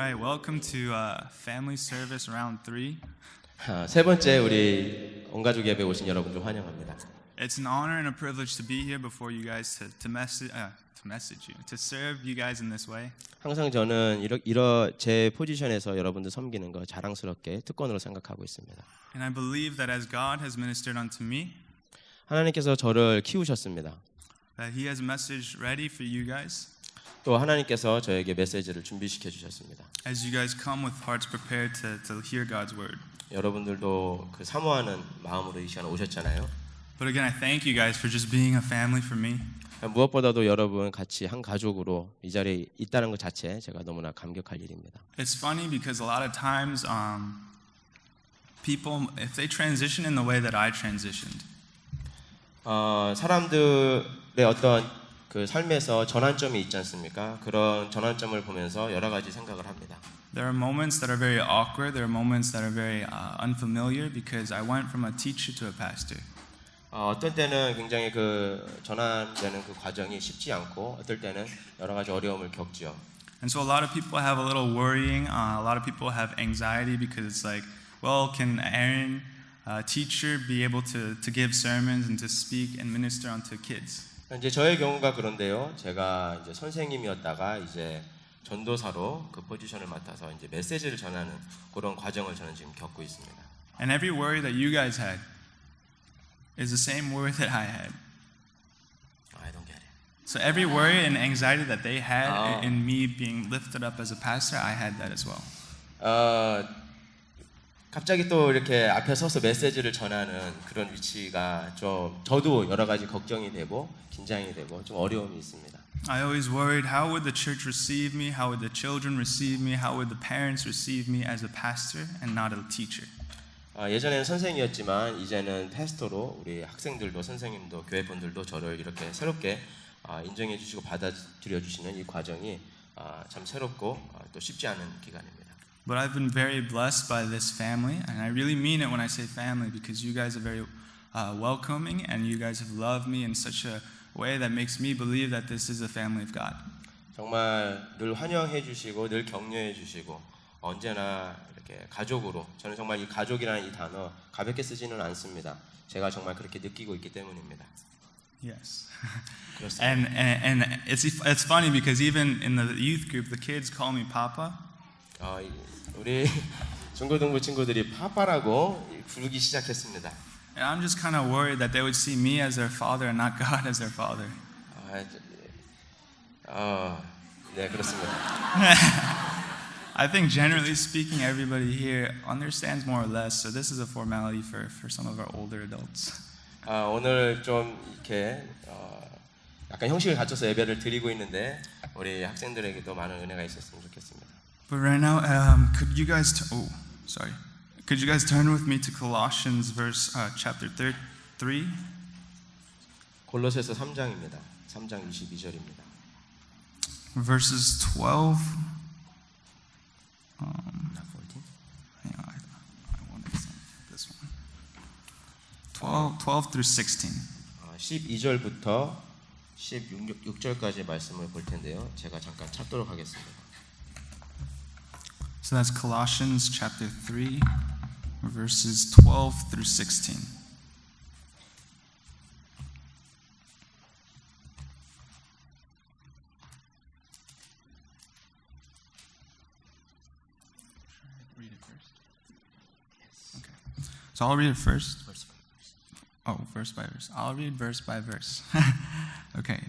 right, welcome to Family Service Round 3. 세 번째 우리 온 가족 예배 오신 여러분들 환영합니다. It's an honor and a privilege to be here before you guys to message you, to serve you guys in this way. 항상 저는 제 포지션에서 여러분들 섬기는 거 자랑스럽게 특권으로 생각하고 있습니다. And I believe that as God has ministered unto me, 하나님께서 저를 키우셨습니다. that He has a message ready for you guys. 또 하나님께서 저에게 메시지를 준비시켜 주셨습니다. As you guys come with hearts prepared to hear God's word. 여러분들도 그 사모하는 마음으로 이 시간에 오셨잖아요. But again, I thank you guys for just being a family for me. 무엇보다도 여러분 같이 한 가족으로 이 자리에 있다는 것 자체 제가 너무나 감격할 일입니다. It's funny because a lot of times people, if they transition in the way that I transitioned, 사람들의 어떤 그 삶에서 전환점이 있지 않습니까? 그런 전환점을 보면서 여러 가지 생각을 합니다. there are moments that are very awkward. There are moments that are very unfamiliar because I went from a teacher to a pastor. 어떤 때는 굉장히 그 전환되는 그 과정이 쉽지 않고 어떨 때는 여러 가지 어려움을 겪죠. And so a lot of people have a little worrying. A lot of people have anxiety because it's like, well, can Aaron, teacher, be able to give sermons and to speak and minister unto kids? 이제 저의 경우가 그런데요. 제가 이제 선생님이었다가 이제 전도사로 그 포지션을 맡아서 이제 메시지를 전하는 그런 과정을 저는 지금 겪고 있습니다. And every worry that you guys had is the same worry that I had. I don't get it. So every worry and anxiety that they had in me being lifted up as a pastor, I had that as well. 갑자기 또 이렇게 앞에 서서 메시지를 전하는 그런 위치가 좀 저도 여러 가지 걱정이 되고 긴장이 되고 좀 어려움이 있습니다. I always worried, how would the church receive me? How would the children receive me? How would the parents receive me as a pastor and not a teacher? 예전에는 선생이었지만 이제는 패스터로 우리 학생들도 선생님도 교회 분들도 저를 이렇게 새롭게 인정해 주시고 받아들여 주시는 이 과정이 참 새롭고 또 쉽지 않은 기간입니다. But I've been very blessed by this family, and I really mean it when I say family because you guys are very welcoming and you guys have loved me in such a way that makes me believe that this is a family of God. 정말 늘 환영해 주시고 늘 격려해 주시고 언제나 이렇게 가족으로 저는 정말 이 가족이라는 이 단어 가볍게 쓰지는 않습니다. 제가 정말 그렇게 느끼고 있기 때문입니다. Yes. and it's funny because even in the youth group the kids call me Papa. 우리 중고등부 친구들이 파파라고 부르기 시작했습니다. And I'm just kind of worried that they would see me as their father and not God as their father. 네, 그렇습니다. I think generally speaking, everybody here understands more or less. So this is a formality for some of our older adults. 오늘 좀 이렇게 약간 형식을 갖춰서 예배를 드리고 있는데 우리 학생들에게도 많은 은혜가 있었으면 좋겠습니다. But right now, could you guys turn with me to Colossians chapter 3? 골로새서 3장입니다. 3장 22절입니다. Verses 12. Not 14. Hang on, I wanted this one. 12 through 16. 12절부터 16절까지 말씀을 볼 텐데요. 제가 잠깐 찾도록 하겠습니다. So that's Colossians chapter 3, verses 12 through 16. Read it first. Yes. Okay. So I'll read it first. Verse by verse. Oh, verse by verse. I'll read verse by verse. Okay.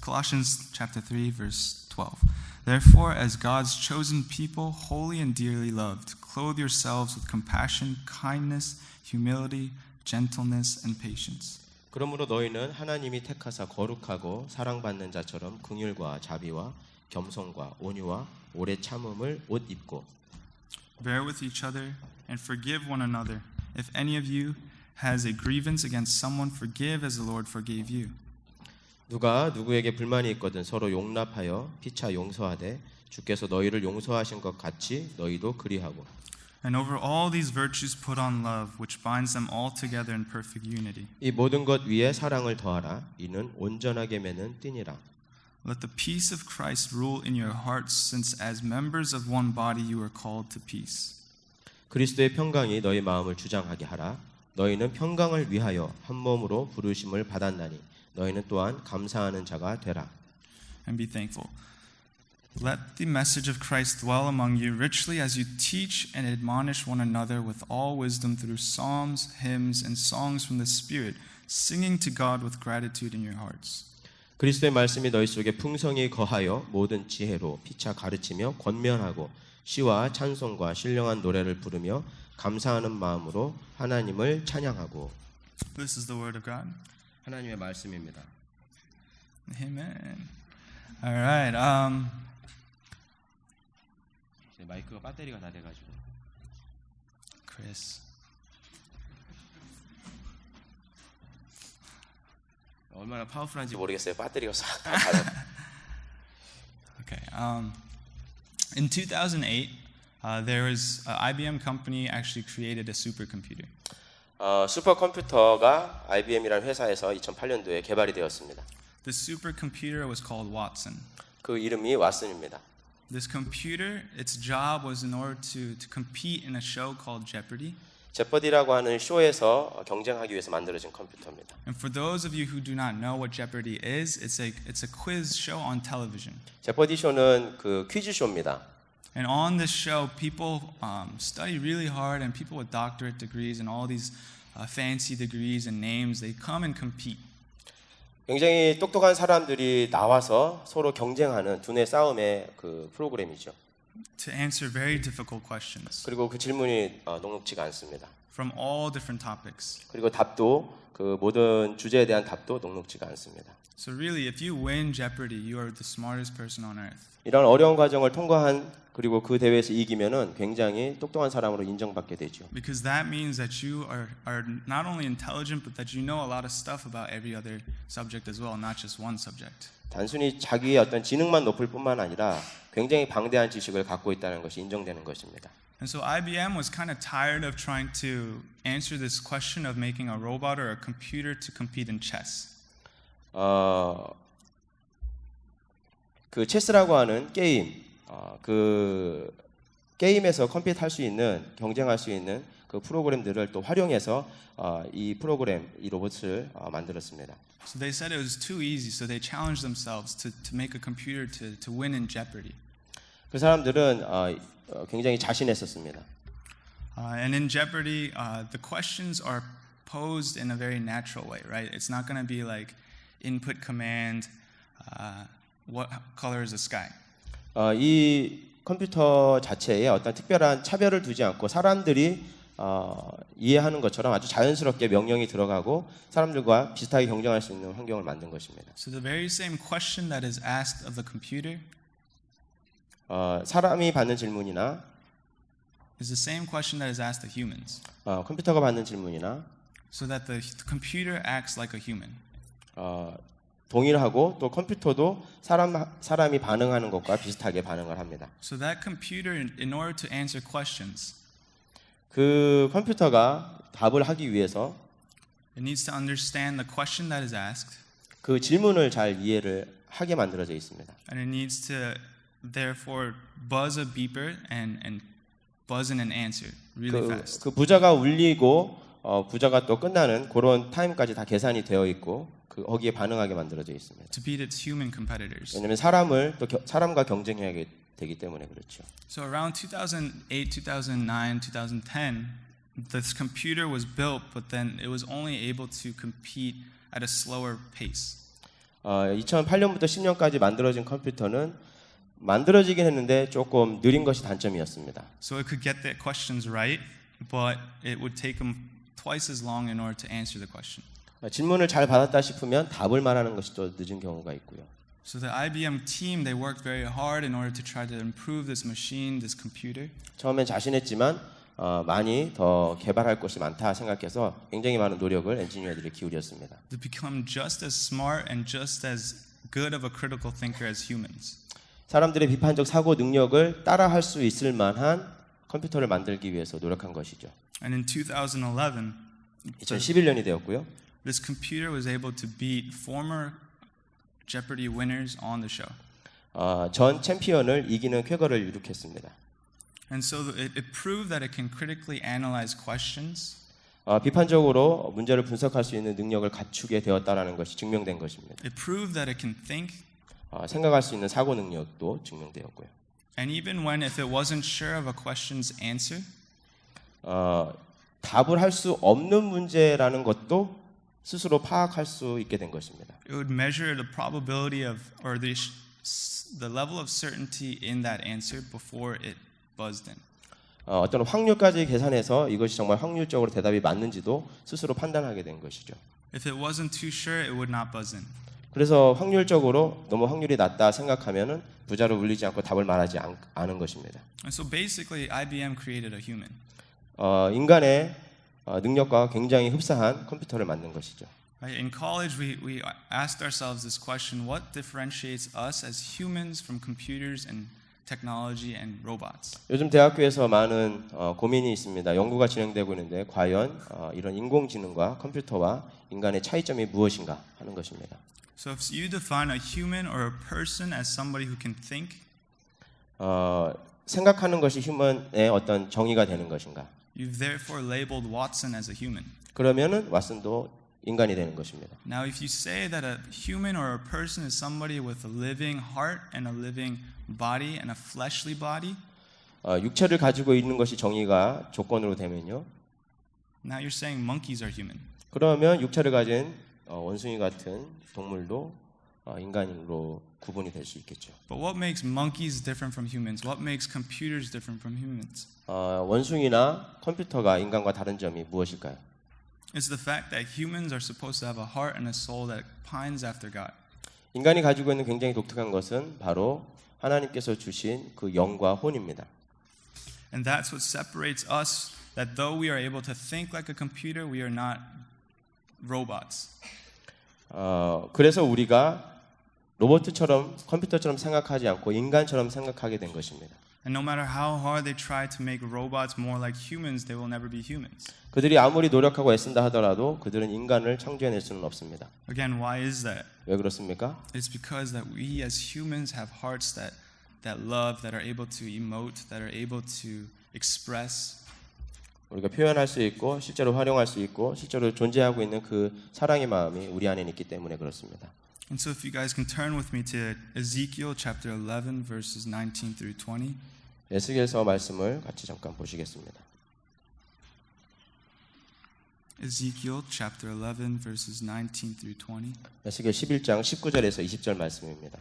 Colossians chapter 3, verse 12. Therefore, as God's chosen people, holy and dearly loved, clothe yourselves with compassion, kindness, humility, gentleness, and patience. 그러므로 너희는 하나님이 택하사 거룩하고 사랑받는 자처럼 긍휼과 자비와 겸손과 온유와 오래 참음을 옷 입고 Bear with each other and forgive one another. If any of you has a grievance against someone, forgive as the Lord forgave you. 누가 누구에게 불만이 있거든 서로 용납하여 피차 용서하되 주께서 너희를 용서하신 것 같이 너희도 그리하고 And over all these virtues put on love, which binds them all together in perfect unity. 이 모든 것 위에 사랑을 더하라 이는 온전하게 매는 띠니라. Let the peace of Christ rule in your hearts, since as members of one body you are called to peace. 그리스도의 평강이 너희 마음을 주장하게 하라. 너희는 평강을 위하여 한 몸으로 부르심을 받았나니 너희는 또한 감사하는 자가 되라. And be thankful. Let the message of Christ dwell among you richly as you teach and admonish one another with all wisdom through psalms, hymns, and songs from the Spirit, singing to God with gratitude in your hearts. 그리스도의 말씀이 너희 속에 풍성히 거하여 모든 지혜로 피차 가르치며 권면하고 시와 찬송과 신령한 노래를 부르며 감사하는 마음으로 하나님을 찬양하고. This is the word of God. 하나님의 말씀입니다. Amen. All right. 마이크가 배터리가 다 돼가지고. Chris. 얼마나 파워풀한지 모르겠어요. 배터리가 싹 다 닫아. Okay. In 2008, there was an IBM company actually created a supercomputer. 슈퍼컴퓨터가 IBM이라는 회사에서 2008년도에 개발이 되었습니다. The supercomputer was called Watson. 그 이름이 왓슨입니다. This computer, its job was in order to compete in a show called Jeopardy. 제퍼디라고 하는 쇼에서 경쟁하기 위해서 만들어진 컴퓨터입니다. And for those of you who do not know what Jeopardy is, it's a quiz show on television. 제퍼디 쇼는 그 퀴즈 쇼입니다. And on this show, people study really hard, and people with doctorate degrees and all these fancy degrees and names, they come and compete. 굉장히 똑똑한 사람들이 나와서 서로 경쟁하는 두뇌 싸움의 그 프로그램이죠. To answer very difficult questions 그리고 그 질문이 녹록지가 않습니다. from all different topics. 그리고 답도 그 모든 주제에 대한 답도 녹록지가 않습니다. So really, if you win Jeopardy, you are the smartest person on earth. 이런 어려운 과정을 통과한 그리고 그 대회에서 이기면은 굉장히 똑똑한 사람으로 인정받게 되죠. Because that means that you are not only intelligent, but that you know a lot of stuff about every other subject as well, not just one subject. 단순히 자기의 어떤 지능만 높을 뿐만 아니라 굉장히 방대한 지식을 갖고 있다는 것이 인정되는 것입니다. And so IBM was kind of tired of trying to answer this question of making a robot or a computer to compete in chess. 그 체스라고 하는 게임, 그 게임에서 컴피트할 수 있는 경쟁할 수 있는 그 프로그램들을 또 활용해서 이 프로그램, 이 로봇을 만들었습니다. So they said it was too easy, so they challenged themselves to make a computer to win in Jeopardy. 그 사람들은 굉장히 자신했었습니다. And in Jeopardy, the questions are posed in a very natural way, right? It's not going to be like input command, what color is the sky? 이 컴퓨터 자체에 어떤 특별한 차별을 두지 않고 사람들이 이해하는 것처럼 아주 자연스럽게 명령이 들어가고 사람들과 비슷하게 경쟁할 수 있는 환경을 만든 것입니다. So the very same question that is asked of the computer 사람이 받는 질문이나 is the same question that is asked of humans. 컴퓨터가 받는 질문이나 So that the computer acts like a human. 동일하고 또 컴퓨터도 사람이 반응하는 것과 비슷하게 반응을 합니다. So that computer, in order to answer questions, 그 컴퓨터가 답을 하기 위해서 it needs to understand the question that is asked, 그 질문을 잘 이해를 하게 만들어져 있습니다. and it needs to therefore buzz a beeper and buzz in an answer really fast. 그 부자가 울리고 부자가 또 끝나는 그런 타임까지 다 계산이 되어 있고 그 거기에 반응하게 만들어져 있습니다. To beat its human competitors. 왜냐하면 사람과 경쟁해야 되기 때문에 그렇죠. So around 2008, 2009, 2010, this computer was built, but then it was only able to compete at a slower pace. 2008년부터 10년까지 만들어진 컴퓨터는 만들어지긴 했는데 조금 느린 것이 단점이었습니다. So it could get the questions right, but it would take them twice as long in order to answer the question. 질문을 잘 받았다 싶으면 답을 말하는 것이 또 늦은 경우가 있고요. So the IBM team, they worked very hard in order to try to improve this machine, this computer. 처음엔 자신했지만 많이 더 개발할 것이 많다 생각해서 굉장히 많은 노력을 엔지니어들이 기울였습니다. To become just as smart and just as good of a critical thinker as humans. 사람들의 비판적 사고 능력을 따라할 수 있을 만한 컴퓨터를 만들기 위해서 노력한 것이죠. And in 2011, 2011년이 되었고요. this computer was able to beat former Jeopardy winners on the show. 전 챔피언을 이기는 쾌거를 이룩했습니다. And so it proved that it can critically analyze questions. 비판적으로 문제를 분석할 수 있는 능력을 갖추게 되었다라는 것이 증명된 것입니다. It proved that it can think. 생각할 수 있는 사고 능력도 증명되었고요. And even when if it wasn't sure of a question's answer, 답을 할 수 없는 문제라는 것도 스스로 파악할 수 있게 된 것입니다. it would measure the probability of or the level of certainty in that answer before it buzzed in. 어떤 확률까지 계산해서 이것이 정말 확률적으로 대답이 맞는지도 스스로 판단하게 된 것이죠. If it wasn't too sure, it would not buzz in. 그래서 확률적으로 너무 확률이 낮다 생각하면은 부자로 울리지 않고 답을 말하지 않은 것입니다. And so basically, IBM created a human. 인간의 능력과 굉장히 흡사한 컴퓨터를 만든 것이죠. Right? In college, we asked ourselves this question: What differentiates us as humans from computers and technology and robots? 요즘 대학교에서 많은 고민이 있습니다. 연구가 진행되고 있는데 과연 이런 인공지능과 컴퓨터와 인간의 차이점이 무엇인가 하는 것입니다. So if you define a human or a person as somebody who can think, 생각하는 것이 휴먼의 어떤 정의가 되는 것인가? you've therefore labeled Watson as a human. 그러면은 왓슨도 인간이 되는 것입니다. Now, if you say that a human or a person is somebody with a living heart and a living body and a fleshly body, 육체를 가지고 있는 것이 정의가 조건으로 되면요. now you're saying monkeys are human. 그러면 육체를 가진 원숭이 같은 동물도 인간으로 구분이 될 수 있겠죠. But what makes monkeys different from humans? What makes computers different from humans? 원숭이나 컴퓨터가 인간과 다른 점이 무엇일까요? It's the fact that humans are supposed to have a heart and a soul that pines after God. 인간이 가지고 있는 굉장히 독특한 것은 바로 하나님께서 주신 그 영과 혼입니다. And that's what separates us, that though we are able to think like a computer, we are not robots. 그래서 우리가 로봇처럼 컴퓨터처럼 생각하지 않고 인간처럼 생각하게 된 것입니다. And no matter how hard they try to make robots more like humans, they will never be humans. 그들이 아무리 노력하고 애쓴다 하더라도 그들은 인간을 창조해낼 수는 없습니다. Again, why is that? 왜 그렇습니까? It's because that we as humans have hearts that love, that are able to emote, that are able to express. 우리가 표현할 수 있고 실제로 활용할 수 있고 실제로 존재하고 있는 그 사랑의 마음이 우리 안에 있기 때문에 그렇습니다. And so if you guys can turn with me to Ezekiel chapter 11 verses 19 through 20. 에스겔서 말씀을 같이 잠깐 보시겠습니다. Ezekiel chapter 11 verses 19 through 20. 에스겔 11장 19절에서 20절 말씀입니다.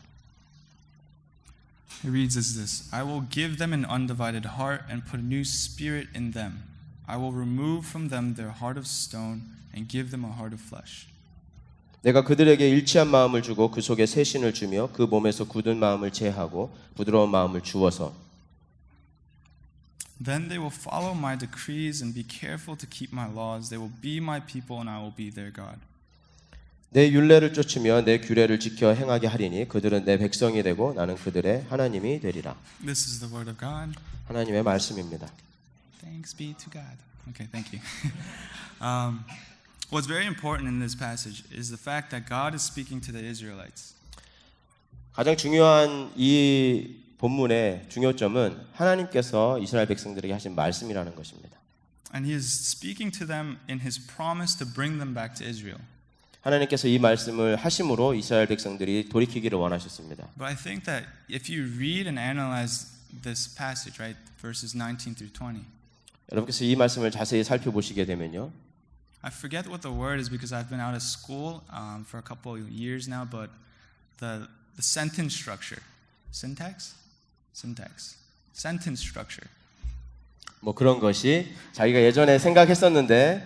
It reads as this: I will give them an undivided heart and put a new spirit in them. I will remove from them their heart of stone and give them a heart of flesh. 내가 그들에게 일치한 마음을 주고 그 속에 새 신을 주며 그 몸에서 굳은 마음을 제하고 부드러운 마음을 주어서 Then they will follow my decrees and be careful to keep my laws. They will be my people and I will be their God. 내 율례를 쫓으며 내 규례를 지켜 행하게 하리니 그들은 내 백성이 되고 나는 그들의 하나님이 되리라. This is the word of God. 하나님의 말씀입니다. Thanks be to God. Okay, thank you. What's very important in this passage is the fact that God is speaking to the Israelites. 가장 중요한 이 본문의 중요점은 하나님께서 이스라엘 백성들에게 하신 말씀이라는 것입니다. And he is speaking to them in his promise to bring them back to Israel. 하나님께서 이 말씀을 하심으로 이스라엘 백성들이 돌이키기를 원하셨습니다. But I think that if you read and analyze this passage, right, verses 19 through 20. 여러분께서 이 말씀을 자세히 살펴보시게 되면요. I forget what the word is because I've been out of school for a couple of years now, but the sentence structure, sentence structure. 뭐 그런 것이 자기가 예전에 생각했었는데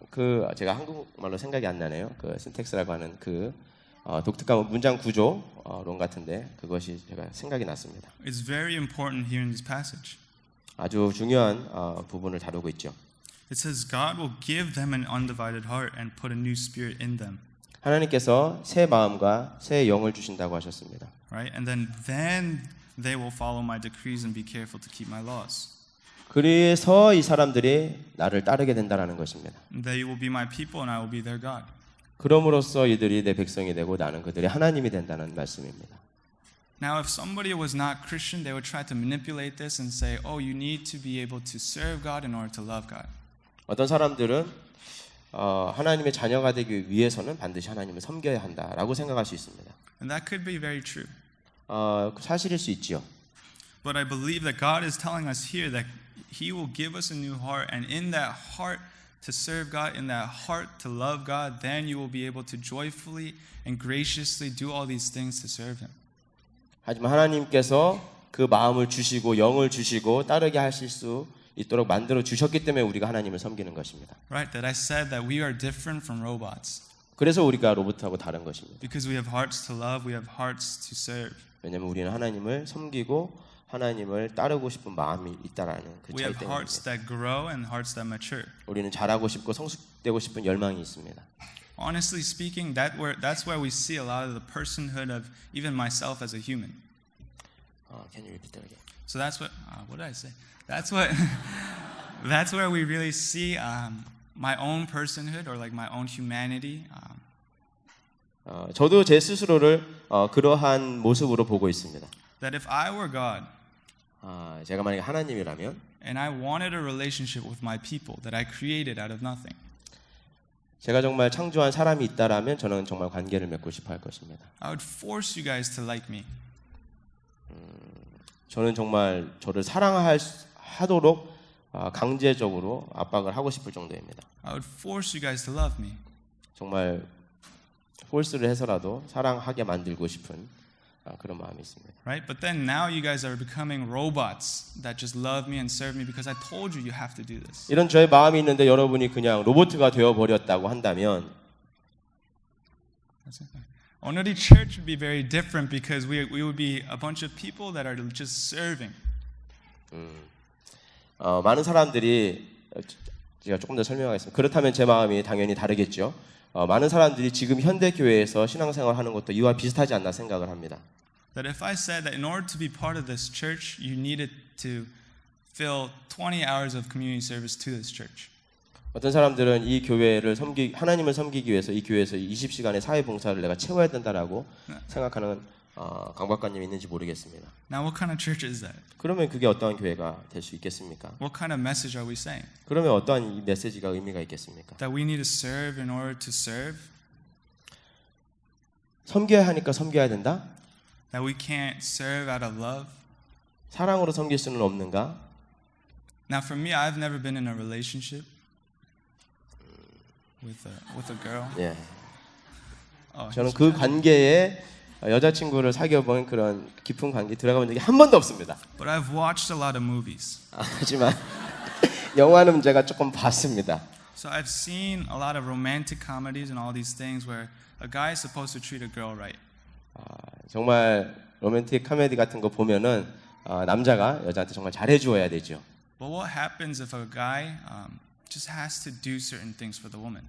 그 제가 한국말로 생각이 안 나네요. 그 신텍스라고 하는 그 독특한 문장 구조론 같은데 그것이 제가 생각이 났습니다. It's very important here in this passage. 아주 중요한 부분을 다루고 있죠. It says God will give them an undivided heart and put a new spirit in them. 하나님께서 새 마음과 새 영을 주신다고 하셨습니다. Right? And then they will follow my decrees and be careful to keep my laws. 그래서 이 사람들이 나를 따르게 된다라는 것입니다. They will be my people and I will be their God. 그럼으로써 이들이 내 백성이 되고 나는 그들의 하나님이 된다는 말씀입니다. Now, if somebody was not Christian, they would try to manipulate this and say, oh, you need to be able to serve God in order to love God. 어떤 사람들은 하나님의 자녀가 되기 위해서는 반드시 하나님을 섬겨야 한다라고 생각할 수 있습니다. And that could be very true. 사실일 수 있지요. But I believe that God is telling us here that He will give us a new heart, and in that heart to serve God, in that heart to love God, then you will be able to joyfully and graciously do all these things to serve Him. 하지만 하나님께서 그 마음을 주시고 영을 주시고 따르게 하실 수 있도록 만들어 주셨기 때문에 우리가 하나님을 섬기는 것입니다. Right, that I said that we are different from robots. 그래서 우리가 로봇하고 다른 것입니다. Because we have hearts to love, we have hearts to serve. 왜냐하면 우리는 하나님을 섬기고 하나님을 따르고 싶은 마음이 있다라는 그 We 차이 have hearts 때문입니다. that grow and hearts that mature. 우리는 잘하고 싶고 성숙되고 싶은 열망이 있습니다. Honestly speaking, that's where we see a lot of the personhood of even myself as a human. Can you repeat that again? So that's what did I say? That's where we really see my own personhood or like my own humanity. 저도 제 스스로를 그러한 모습으로 보고 있습니다. That if I were God 제가 만약에 하나님이라면 and I wanted a relationship with my people that I created out of nothing, 제가 정말 창조한 사람이 있다라면 저는 정말 관계를 맺고 싶어 할 것입니다. I would force you guys to like me. 저는 정말 저를 사랑하도록 강제적으로 압박을 하고 싶을 정도입니다. I would force you guys to love me. 정말 폴스를 해서라도 사랑하게 만들고 싶은 그런 마음이 있습니다. Right? But then now you guys are becoming robots that just love me and serve me because I told you you have to do this. 이런 저의 마음이 있는데 여러분이 그냥 로봇가 되어 버렸다고 한다면 That's it. Only church would be very different because we would be a bunch of people that are just serving. 많은 사람들이 제가 조금 더 설명하겠습니다. 그렇다면 제 마음이 당연히 다르겠죠. 많은 사람들이 지금 현대 교회에서 신앙생활하는 것도 이와 비슷하지 않나 생각을 합니다. That if I said that in order to be part of this church, you needed to fill 20 hours of community service to this church. 어떤 사람들은 이 교회를 하나님을 섬기기 위해서 이 교회에서 20시간의 사회 봉사를 내가 채워야 된다라고 생각하는 강박관념이 있는지 모르겠습니다. Now what kind of church is that? 그러면 그게 어떠한 교회가 될 수 있겠습니까? What kind of message are we saying? 그러면 어떠한 이 메시지가 의미가 있겠습니까? That we need to serve in order to serve? 섬겨야 하니까 섬겨야 된다? That we can't serve out of love? 사랑으로 섬길 수는 없는가? Now for me, I've never been in a relationship with a girl. 예. Oh, 저는 그 관계에 여자친구를 사귀어본 그런 깊은 관계 들어가본 적이 한 번도 없습니다. But I've watched a lot of movies. 하지만 영화는 제가 조금 봤습니다. So I've seen a lot of romantic comedies and all these things where a guy is supposed to treat a girl right. 정말 로맨틱 코미디 같은 거 보면은 남자가 여자한테 정말 잘해주어야 되죠. But what happens if a guy just has to do certain things for the woman?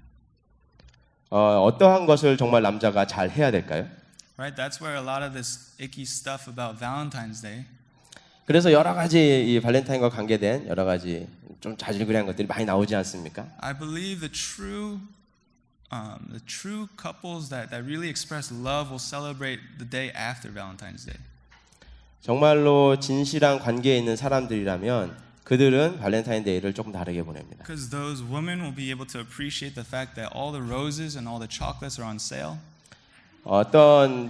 어떠한 것을 정말 남자가 잘 해야 될까요? Right, that's where a lot of this icky stuff about Valentine's Day. 그래서 여러 가지 이 발렌타인과 관계된 여러 가지 좀 자질구레한 것들이 많이 나오지 않습니까? I believe the true couples that really express love will celebrate the day after Valentine's Day. 정말로 진실한 관계에 있는 사람들이라면 그들은 발렌타인데이를 조금 다르게 보냅니다. Because those women will be able to appreciate the fact that all the roses and all the chocolates are on sale. 어떤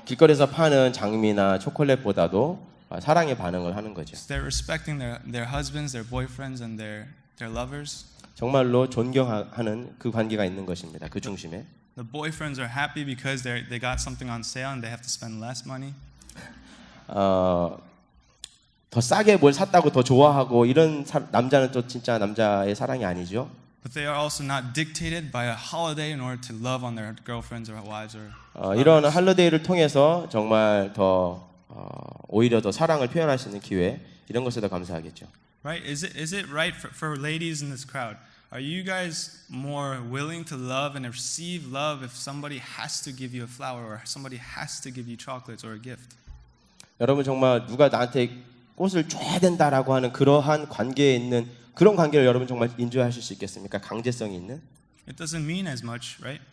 길거리에서 파는 장미나 초콜릿보다도 사랑의 반응을 하는 거죠. So they're respecting their husbands, their boyfriends, and their lovers. 정말로 존경하는 그 관계가 있는 것입니다. 그 중심에. The boyfriends are happy because they got something on sale and they have to spend less money. 더 싸게 뭘 샀다고 더 좋아하고 이런 남자는 또 진짜 남자의 사랑이 아니죠. But they are also not dictated by a holiday in order to love on their girlfriends or wives or. 이런 할리데이를 통해서 정말 더 오히려 더 사랑을 표현할 수 있는 기회 이런 것에 더 감사하겠죠. Right? Is it right for ladies in this crowd? Are you guys more willing to love and receive love if somebody has to give you a flower or somebody has to give you chocolates or a gift? 여러분 정말 누가 나한테 꽃을 줘야 된다라고 하는 그러한 관계에 있는 그런 관계를 여러분 정말 인조하실 수 있겠습니까? 강제성이 있는? It doesn't mean as much, right?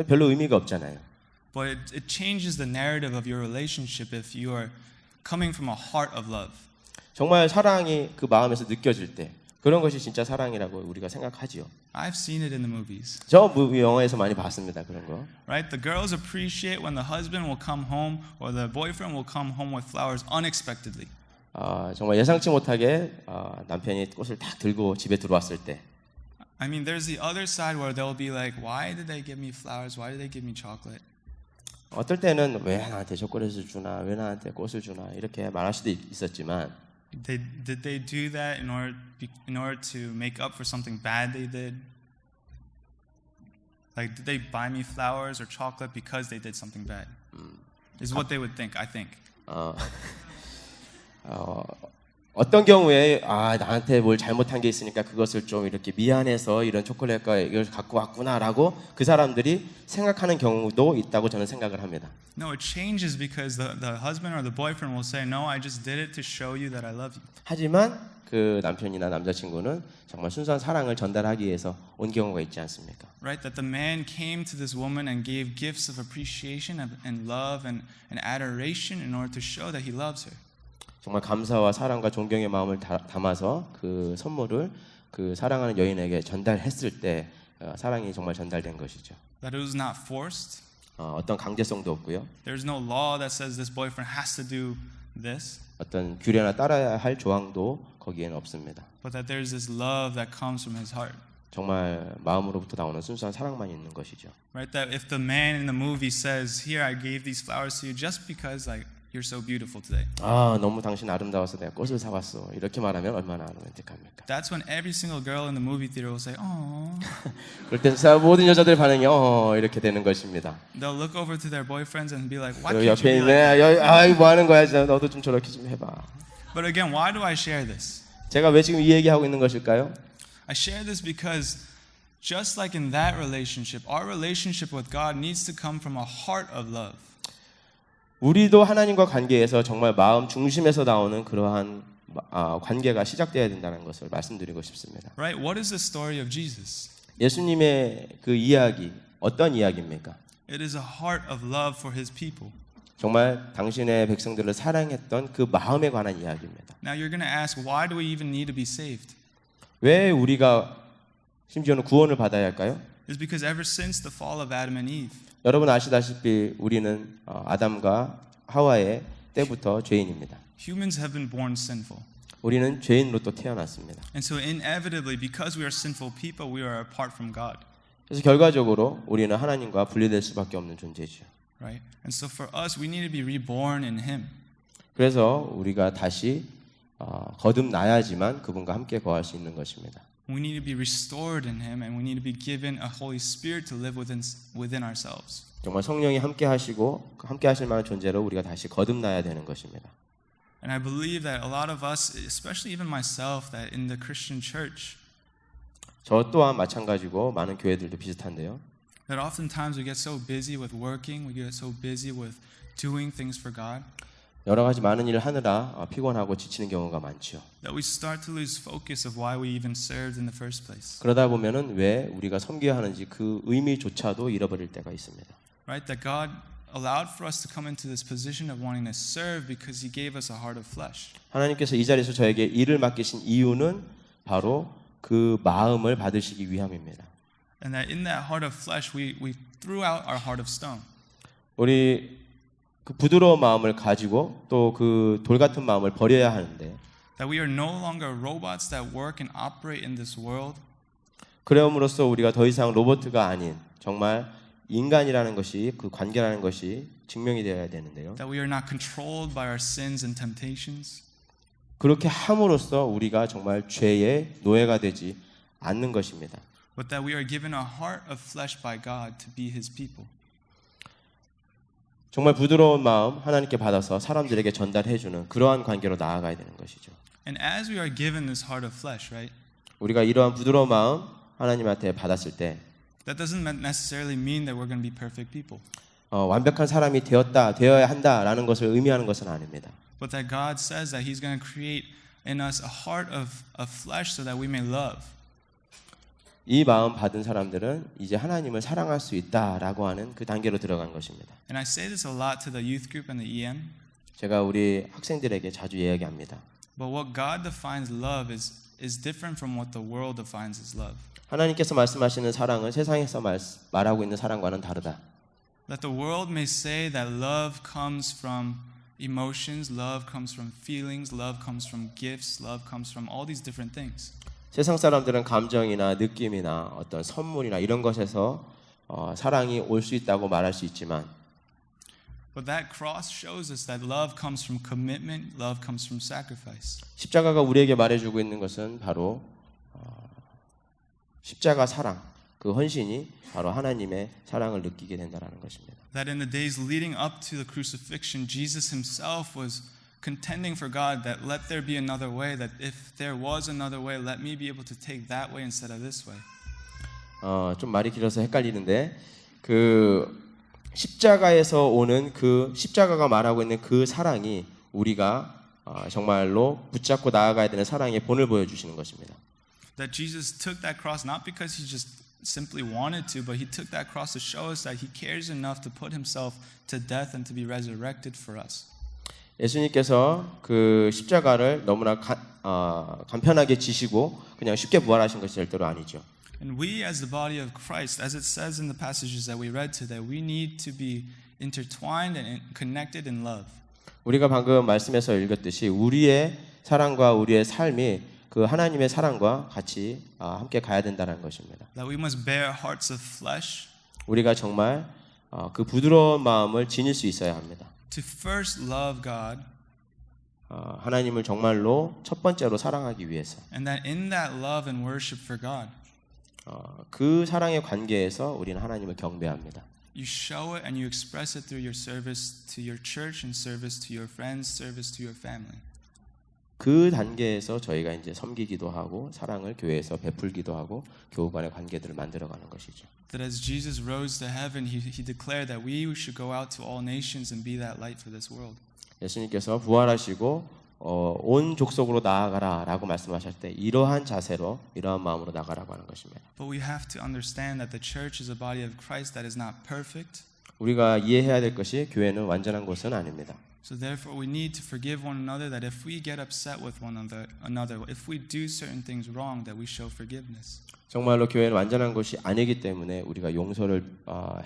별로 의미가 없잖아요. But it changes the narrative of your relationship if you are coming from a heart of love. 정말 사랑이 그 마음에서 느껴질 때 그런 것이 진짜 사랑이라고 우리가 생각하지요. I've seen it in the movies. 저 영화에서 많이 봤습니다. 그런 거. Right? The girls appreciate when the husband will come home or the boyfriend will come home with flowers unexpectedly. 정말 예상치 못하게 남편이 꽃을 딱 들고 집에 들어왔을 때. I mean, there's the other side where they'll be like, why did they give me flowers? Why did they give me chocolate? 어떨 때는 왜 나한테 초콜릿을 주나, 왜 나한테 꽃을 주나 이렇게 말할 수도 있었지만 Did they do that in order to make up for something bad they did? Like, did they buy me flowers or chocolate because they did something bad? Is what they would think, I think. 어떤 경우에 나한테 뭘 잘못한 게 있으니까 그것을 좀 이렇게 미안해서 이런 초콜릿과 이걸 갖고 왔구나라고 그 사람들이 생각하는 경우도 있다고 저는 생각을 합니다. No, it changes because the husband or the boyfriend will say, no, I just did it to show you that I love you. 하지만 그 남편이나 남자친구는 정말 순수한 사랑을 전달하기 위해서 온 경우가 있지 않습니까? Right, that the man came to this woman and gave gifts of appreciation and love and adoration in order to show that he loves her. 정말 감사와 사랑과 존경의 마음을 담아서 그 선물을 그 사랑하는 여인에게 전달했을 때 사랑이 정말 전달된 것이죠. That it was not forced. 어떤 강제성도 없고요. There's no law that says this boyfriend has to do this. 어떤 규례나 따라야 할 조항도 거기에는 없습니다. But that there's this love that comes from his heart. 정말 마음으로부터 나오는 순수한 사랑만 있는 것이죠. Right, that if the man in the movie says, "Here, I gave these flowers to you just because like you're so beautiful today." 너무 당신 아름다워서 내가 꽃을 사왔어. 이렇게 말하면 얼마나 로맨틱합니까? That's when every single girl in the movie theater will say, "Oh." 그럴 때 모든 여자들 반응이 이렇게 되는 것입니다. They'll look over to their boyfriends and be like, "Why 그 can't you 옆에 be like?" 있네. 뭐 하는 거야? 너도 좀 저렇게 좀 해봐. But again, why do I share this? 제가 왜 지금 이 얘기하고 있는 것일까요? I share this because just like in that relationship, our relationship with God needs to come from a heart of love. 우리도 하나님과 관계에서 정말 마음 중심에서 나오는 그러한 관계가 시작돼야 된다는 것을 말씀드리고 싶습니다. Right? What is the story of Jesus? 예수님의 그 이야기 어떤 이야기입니까? It is a heart of love for his people. 정말 당신의 백성들을 사랑했던 그 마음에 관한 이야기입니다. Now you're going to ask, why do we even need to be saved? 왜 우리가 심지어는 구원을 받아야 할까요? It's because ever since the fall of Adam and Eve, 여러분 아시다시피 우리는 아담과 하와의 때부터 죄인입니다. humans have been born sinful. 우리는 죄인으로 또 태어났습니다. And so inevitably, because we are sinful people, we are apart from God. 그래서 결과적으로 우리는 하나님과 분리될 수밖에 없는 존재죠. Right? And so for us, we need to be reborn in Him. 그래서 우리가 다시 거듭나야지만 그분과 함께 거할 수 있는 것입니다. We need to be restored in Him, and we need to be given a Holy Spirit to live within ourselves. 정말 성령이 함께 하시고 함께 하실 만한 존재로 우리가 다시 거듭나야 되는 것입니다. And I believe that a lot of us, especially even myself, that in the Christian church, 저 또한 마찬가지고 많은 교회들도 비슷한데요. that oftentimes we get so busy with working, we get so busy with doing things for God, 여러 가지 많은 일을 하느라 피곤하고 지치는 경우가 많죠. that we start to lose focus of why we even served in the first place. 그러다 보면은 왜 우리가 섬겨야 하는지 그 의미조차도 잃어버릴 때가 있습니다. Right? That God allowed for us to come into this position of wanting to serve because He gave us a heart of flesh. 하나님께서 이 자리에서 저에게 일을 맡기신 이유는 바로 그 마음을 받으시기 위함입니다. And that in that heart of flesh, we threw out our heart of stone. 우리 그 부드러운 마음을 가지고 또 그 돌 같은 마음을 버려야 하는데 That we are no longer robots that work and operate in this world. 그럼으로써 우리가 더 이상 로봇가 아닌 정말 인간이라는 것이 그 관계라는 것이 증명이 되어야 되는데요. That we are not controlled by our sins and temptations. 그렇게 함으로써 우리가 정말 죄의 노예가 되지 않는 것입니다. But that we are given a heart of flesh by God to be His people. 정말 부드러운 마음 하나님께 받아서 사람들에게 전달해주는 그러한 관계로 나아가야 되는 것이죠. And as we are given this heart of flesh, right? 우리가 이러한 부드러운 마음 하나님한테 받았을 때 That doesn't necessarily mean that we're going to be perfect people. 완벽한 사람이 되어야 한다라는 것을 의미하는 것은 아닙니다. But that God says that He's going to create in us a heart of flesh so that we may love. 이 마음 받은 사람들은 이제 하나님을 사랑할 수 있다라고 하는 그 단계로 들어간 것입니다. And I say this a lot to the youth group and the EM. 제가 우리 학생들에게 자주 이야기합니다. But what God defines love is different from what the world defines as love. 하나님께서 말씀하시는 사랑은 세상에서 말하고 있는 사랑과는 다르다. That the world may say that love comes from emotions, love comes from feelings, love comes from gifts, love comes from all these different things. 세상 사람들은 감정이나 느낌이나 어떤 선물이나 이런 것에서 사랑이 올 수 있다고 말할 수 있지만 But that cross shows us that love comes from commitment, love comes from sacrifice. 십자가가 우리에게 말해주고 있는 것은 바로 십자가 사랑, 그 헌신이 바로 하나님의 사랑을 느끼게 된다는 것입니다. That in the days leading up to the crucifixion, Jesus himself was contending for God that let there be another way, that if there was another way, let me be able to take that way instead of this way. 좀 말이 길어서 헷갈리는데 그 십자가에서 오는 그 십자가가 말하고 있는 그 사랑이 우리가 정말로 붙잡고 나아가야 되는 사랑의 본을 보여주시는 것입니다. That Jesus took that cross not because he just simply wanted to, but he took that cross to show us that he cares enough to put himself to death and to be resurrected for us. 예수님께서 그 십자가를 너무나 간편하게 지시고 그냥 쉽게 부활하신 것이 절대로 아니죠. And we as the body of Christ, as it says in the passages that we read today, we need to be intertwined and connected in love. 우리가 방금 말씀에서 읽었듯이 우리의 사랑과 우리의 삶이 그 하나님의 사랑과 같이 함께 가야 된다는 것입니다. That we must bear hearts of flesh. 우리가 정말 그 부드러운 마음을 지닐 수 있어야 합니다. To first love God. 하나님을 정말로 첫 번째로 사랑하기 위해서. And that in that love and worship for God. 그 사랑의 관계에서 우리는 하나님을 경배합니다. You show it and you express it through your service to your church and service to your friends, service to your family. 그 단계에서 저희가 이제 섬기기도 하고 사랑을 교회에서 베풀기도 하고 교우 간의 관계들을 만들어가는 것이죠. That as Jesus rose to heaven, he declared that we should go out to all nations and be that light for this world. 예수님께서 부활하시고 온 족속으로 나아가라라고 말씀하실 때 이러한 자세로 이러한 마음으로 나가라고 하는 것입니다. But we have to understand that the church is a body of Christ that is not perfect. 우리가 이해해야 될 것이 교회는 완전한 곳은 아닙니다. So therefore we need to forgive one another, that if we get upset with one another, if we do certain things wrong, that we show forgiveness. 정말로 교회는 완전한 것이 아니기 때문에 우리가 용서를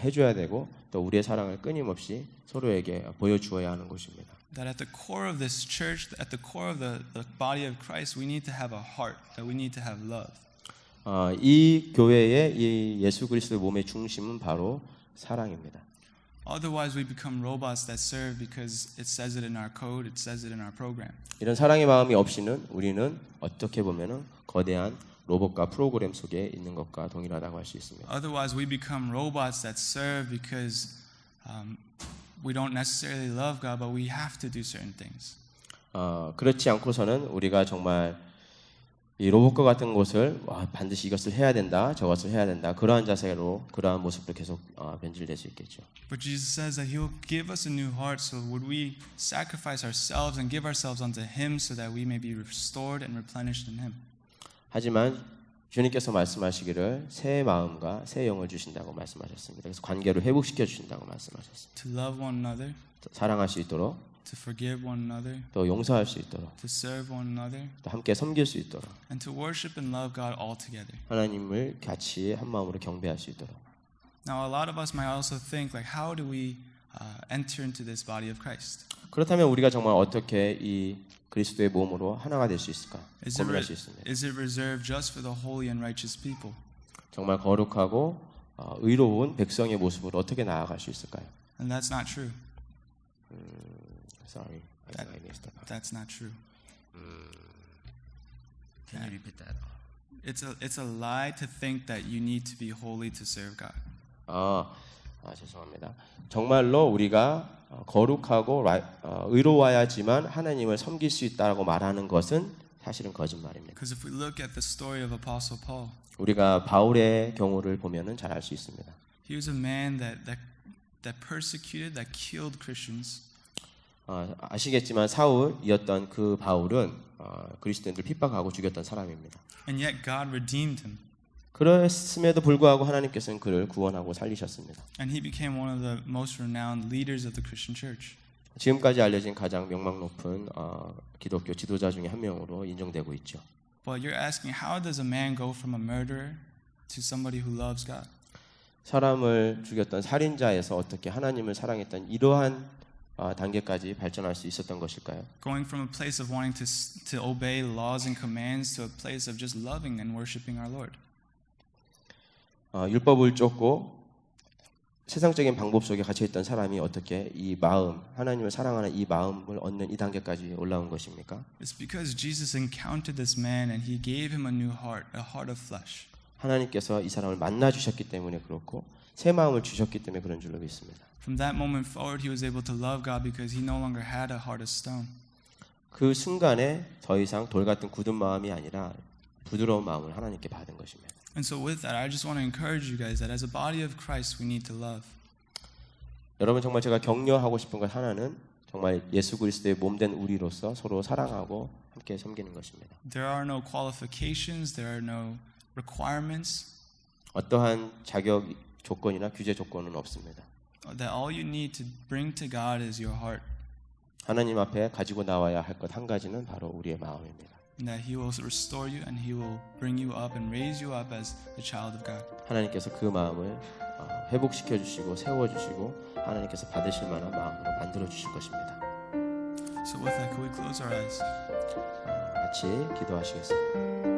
해줘야 되고 또 우리의 사랑을 끊임없이 서로에게 보여주어야 하는 것입니다. That at the core of this church, at the core of the body of Christ, we need to have a heart, that we need to have love. 이 교회의 이 예수 그리스도의 몸의 중심은 바로 사랑입니다. Otherwise, we become robots that serve because it says it in our code, it says it in our program. 이런 사랑의 마음이 없이는 우리는 어떻게 보면은 거대한 로봇과 프로그램 속에 있는 것과 동일하다고 할 수 있습니다. Otherwise, we become robots that serve because we don't necessarily love God, but we have to do certain things. 그렇지 않고서는 우리가 정말 이 로봇과 같은 것을 반드시 이것을 해야 된다, 저것을 해야 된다. 그러한 자세로 그러한 모습으로 계속 변질될 수 있겠죠. But Jesus says that He will give us a new heart. So would we sacrifice ourselves and give ourselves unto Him so that we may be restored and replenished in Him? 하지만 주님께서 말씀하시기를 새 마음과 새 영을 주신다고 말씀하셨습니다. 그래서 관계를 회복시켜 주신다고 말씀하셨습니다. To love one another, 사랑할 수 있도록, to forgive one another, 또 용서할 수 있도록, to serve one another, 또 함께 섬길 수 있도록, and to worship and love God all together. 하나님을 같이 한 마음으로 경배할 수 있도록. Now, a lot of us might also think, like, how do we enter into this body of Christ? 그렇다면 우리가 정말 어떻게 이 그리스도의 몸으로 하나가 될 수 있을까? 고민할 수 있습니다. Is it reserved just for the holy and righteous people? 정말 거룩하고 의로운 백성의 모습으로 어떻게 나아갈 수 있을까요? And that's not true. Sorry, I think I missed that. That's not true. Can you repeat that? It's a lie to think that you need to be holy to serve God. 죄송합니다. 정말로 우리가 거룩하고 의로워야지만 하나님을 섬길 수 있다고 말하는 것은 사실은 거짓말입니다. Because if we look at the story of Apostle Paul, 우리가 바울의 경우를 보면은 잘 알 수 있습니다. he was a man that persecuted, that killed Christians. 아시겠지만 사울이었던 그 바울은 그리스도인들 핍박하고 죽였던 사람입니다. And yet God redeemed him. 그랬음에도 불구하고 하나님께서는 그를 구원하고 살리셨습니다. And he became one of the most renowned leaders of the Christian church. 지금까지 알려진 가장 명망 높은 기독교 지도자 중에 한 명으로 인정되고 있죠. But you're asking, how does a man go from a murderer to somebody who loves God? 사람을 죽였던 살인자에서 어떻게 하나님을 사랑했던 이러한 단계까지 발전할 수 있었던 것일까요? Going from a place of wanting to obey laws and commands to a place of just loving and worshiping our Lord. 율법을 쫓고 세상적인 방법 속에 갇혀있던 사람이 어떻게 이 마음, 하나님을 사랑하는 이 마음을 얻는 이 단계까지 올라온 것입니까? It's because Jesus encountered this man and he gave him a new heart, a heart of flesh. 하나님께서 이 사람을 만나 주셨기 때문에 그렇고 새 마음을 주셨기 때문에 그런 줄로 믿습니다. From that moment forward, he was able to love God because he no longer had a heart of stone. 그 순간에 더 이상 돌 같은 굳은 마음이 아니라 부드러운 마음을 하나님께 받은 것입니다. And so with that, I just want to encourage you guys that as a body of Christ, we need to love. 여러분 정말 제가 격려하고 싶은 것 하나는 정말 예수 그리스도의 몸된 우리로서 서로 사랑하고 함께 섬기는 것입니다. There are no qualifications, there are no requirements. 어떠한 자격 조건이나 규제 조건은 없습니다. That all you need to bring to God is your heart. 하나님 앞에 가지고 나와야 할 것 한 가지는 바로 우리의 마음입니다. And that He will restore you and He will bring you up and raise you up as a child of God. 하나님께서 그 마음을 회복시켜 주시고 세워 주시고 하나님께서 받으실 만한 마음으로 만들어 주실 것입니다. So with that, can we close our eyes? 같이 기도하시겠습니다.